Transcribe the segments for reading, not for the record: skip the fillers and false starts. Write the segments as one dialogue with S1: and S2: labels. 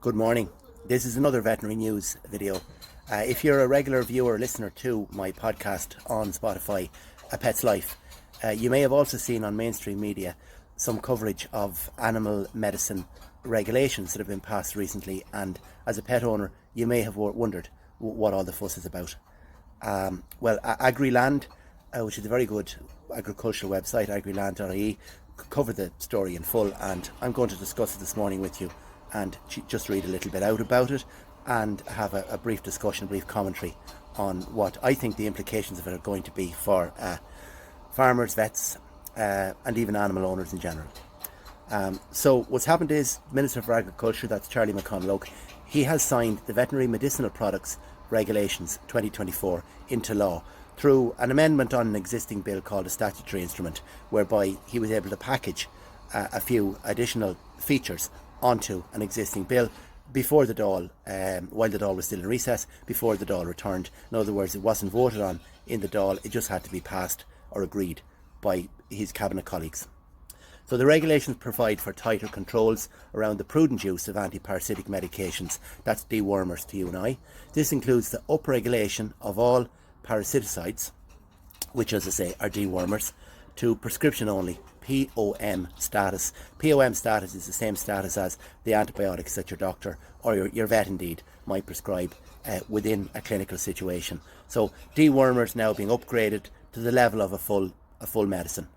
S1: Good morning. This is another veterinary news video. If you're a regular viewer or listener to my podcast on Spotify, A Pet's Life, you may have also seen on mainstream media some coverage of animal medicine regulations that have been passed recently, and as a pet owner you may have wondered what all the fuss is about. Well, Agriland, which is a very good agricultural website, agriland.ie, covered the story in full, and I'm going to discuss it this morning with you and just read a little bit out about it and have a brief discussion, a brief commentary on what I think the implications of it are going to be for farmers, vets, and even animal owners in general. So what's happened is the Minister for Agriculture, that's Charlie McConalogue, he has signed the Veterinary Medicinal Products Regulations 2024 into law through an amendment on an existing bill called a statutory instrument, whereby he was able to package a few additional features onto an existing bill before the Dáil, while the Dáil was still in recess, before the Dáil returned. In other words, it wasn't voted on in the Dáil, it just had to be passed or agreed by his cabinet colleagues. So the regulations provide for tighter controls around the prudent use of antiparasitic medications, that's dewormers to you and I. This includes the upregulation of all parasiticides, which as I say are dewormers, to prescription only, POM status. POM status is the same status as the antibiotics that your doctor or your vet indeed might prescribe within a clinical situation. So dewormers now being upgraded to the level of a full medicine.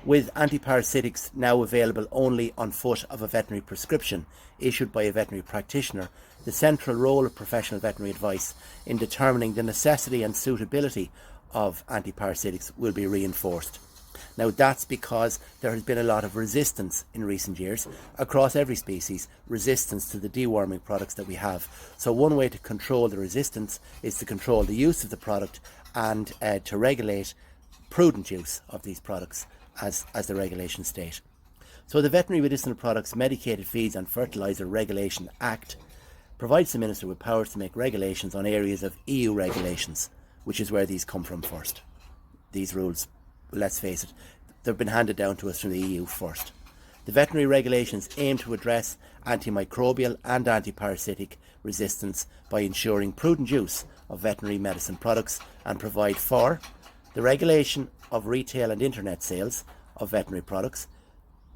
S1: With antiparasitics now available only on foot of a veterinary prescription issued by a veterinary practitioner, the central role of professional veterinary advice in determining the necessity and suitability of antiparasitics will be reinforced. Now that's because there has been a lot of resistance in recent years across every species, resistance to the deworming products that we have. So one way to control the resistance is to control the use of the product and to regulate prudent use of these products as the regulations state. So the Veterinary Medicinal Products Medicated Feeds and Fertiliser Regulation Act provides the Minister with powers to make regulations on areas of EU regulations, which is where these come from first. These rules, let's face it, they've been handed down to us from the EU first. The veterinary regulations aim to address antimicrobial and antiparasitic resistance by ensuring prudent use of veterinary medicine products and provide for the regulation of retail and internet sales of veterinary products,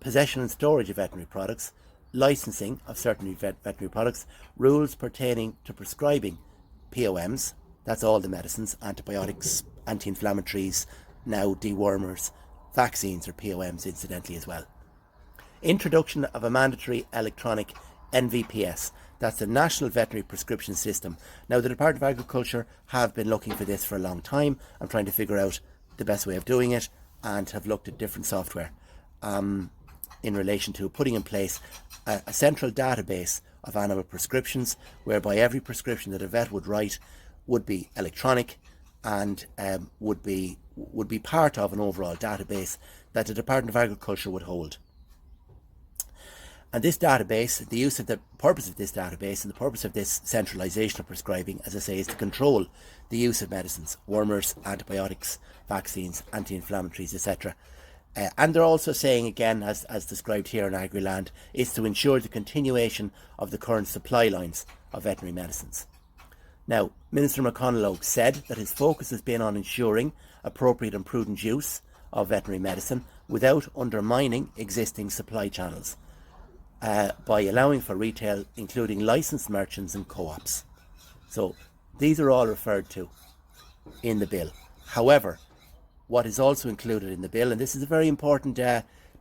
S1: possession and storage of veterinary products, licensing of certain veterinary products, rules pertaining to prescribing POMs, that's all the medicines, antibiotics, anti-inflammatories, now dewormers, vaccines or POMs incidentally as well. Introduction of a mandatory electronic NVPS, that's the National Veterinary Prescription System. Now the Department of Agriculture have been looking for this for a long time. I'm trying to figure out the best way of doing it and have looked at different software in relation to putting in place a central database of animal prescriptions, whereby every prescription that a vet would write would be electronic and would be part of an overall database that the Department of Agriculture would hold. And this database, the purpose of this database and the purpose of this centralisation of prescribing, as I say, is to control the use of medicines, wormers, antibiotics, vaccines, anti-inflammatories, etc. And they're also saying, again, as described here in Agriland, is to ensure the continuation of the current supply lines of veterinary medicines. Now, Minister McConalogue said that his focus has been on ensuring appropriate and prudent use of veterinary medicine without undermining existing supply channels, by allowing for retail, including licensed merchants and co-ops. So these are all referred to in the bill. However, what is also included in the bill, and this is a very important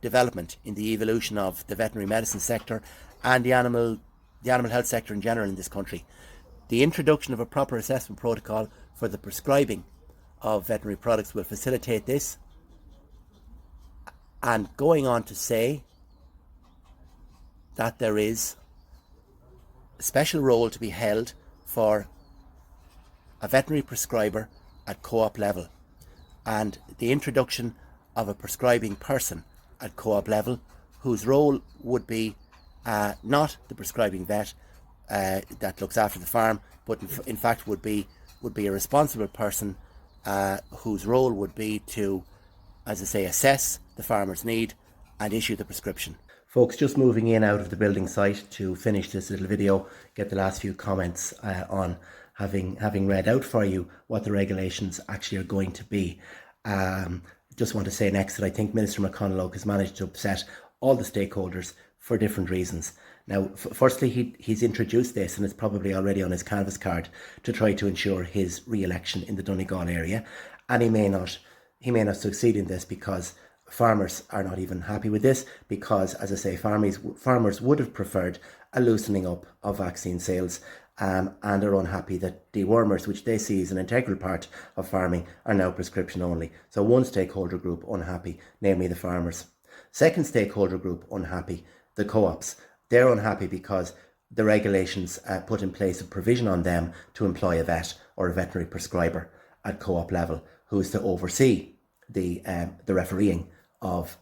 S1: development in the evolution of the veterinary medicine sector and the animal health sector in general in this country, the introduction of a proper assessment protocol for the prescribing of veterinary products will facilitate this, and going on to say that there is a special role to be held for a veterinary prescriber at co-op level, and the introduction of a prescribing person at co-op level whose role would be not the prescribing vet that looks after the farm, but in fact would be a responsible person whose role would be to, as I say, assess the farmer's need and issue the prescription. Folks, just moving in out of the building site to finish this little video, get the last few comments on having read out for you what the regulations actually are going to be. Just want to say next that I think Minister McConalogue has managed to upset all the stakeholders for different reasons. Now, firstly, he's introduced this, and it's probably already on his canvas card, to try to ensure his re-election in the Donegal area, and he may not succeed in this because farmers are not even happy with this, because, as I say, farmers would have preferred a loosening up of vaccine sales, and are unhappy that dewormers, which they see as an integral part of farming, are now prescription only. So one stakeholder group unhappy, namely the farmers. Second stakeholder group unhappy, the co-ops. They're unhappy because the regulations put in place a provision on them to employ a vet or a veterinary prescriber at co-op level, who is to oversee the refereeing of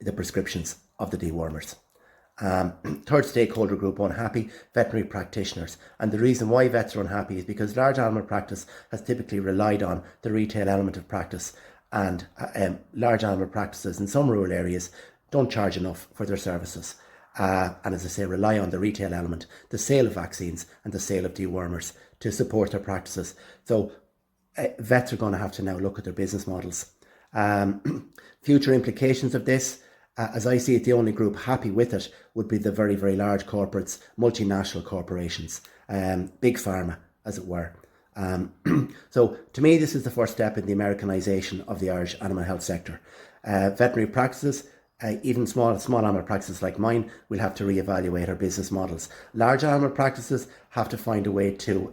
S1: the prescriptions of the dewormers. Third stakeholder group unhappy, veterinary practitioners. And the reason why vets are unhappy is because large animal practice has typically relied on the retail element of practice, and large animal practices in some rural areas don't charge enough for their services. And as I say, rely on the retail element, the sale of vaccines and the sale of dewormers to support their practices. So vets are going to have to now look at their business models. Future implications of this, as I see it, the only group happy with it would be the very, very large corporates, multinational corporations, big pharma, as it were. So to me, this is the first step in the Americanization of the Irish animal health sector. Veterinary practices, even small animal practices like mine, will have to reevaluate our business models. Large animal practices have to find a way to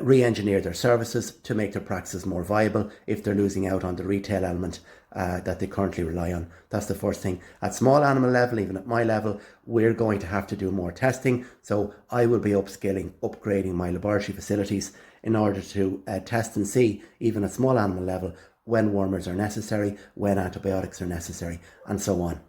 S1: re-engineer their services to make their practices more viable if they're losing out on the retail element that they currently rely on. That's the first thing. At small animal level, even at my level, we're going to have to do more testing. So I will be upgrading my laboratory facilities in order to test and see, even at small animal level, when wormers are necessary, when antibiotics are necessary, and so on.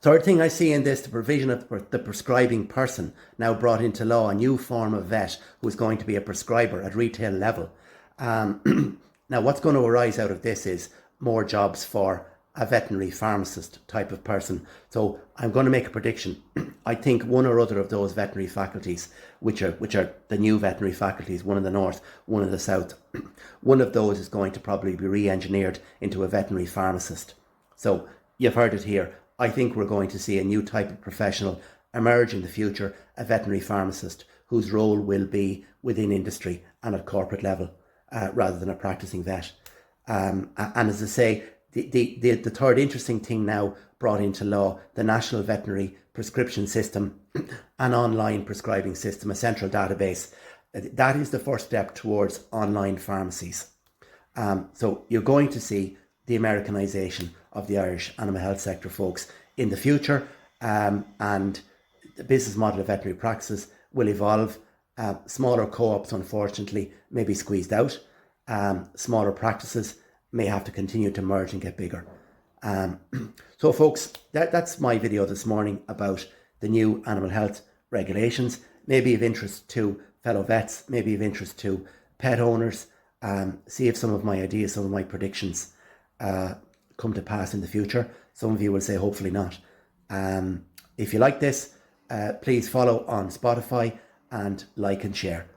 S1: Third thing I see in this, the provision of the prescribing person, now brought into law, a new form of vet who is going to be a prescriber at retail level. Now, what's going to arise out of this is more jobs for a veterinary pharmacist type of person. So I'm going to make a prediction. I think one or other of those veterinary faculties, which are the new veterinary faculties, one in the north, one in the south, one of those is going to probably be re-engineered into a veterinary pharmacist. So you've heard it here. I think we're going to see a new type of professional emerge in the future, a veterinary pharmacist whose role will be within industry and at corporate level, rather than a practicing vet. And as I say, the third interesting thing now brought into law, the National Veterinary Prescription System, an online prescribing system, a central database. That is the first step towards online pharmacies. So you're going to see the Americanization of the Irish animal health sector, folks, in the future, and the business model of veterinary practices will evolve. Smaller co-ops, unfortunately, may be squeezed out. Smaller practices may have to continue to merge and get bigger. So folks, that's my video this morning about the new animal health regulations. Maybe of interest to fellow vets, maybe of interest to pet owners. See if some of my ideas, some of my predictions come to pass in the future. Some of you will say hopefully not. If you like this, please follow on Spotify and like and share.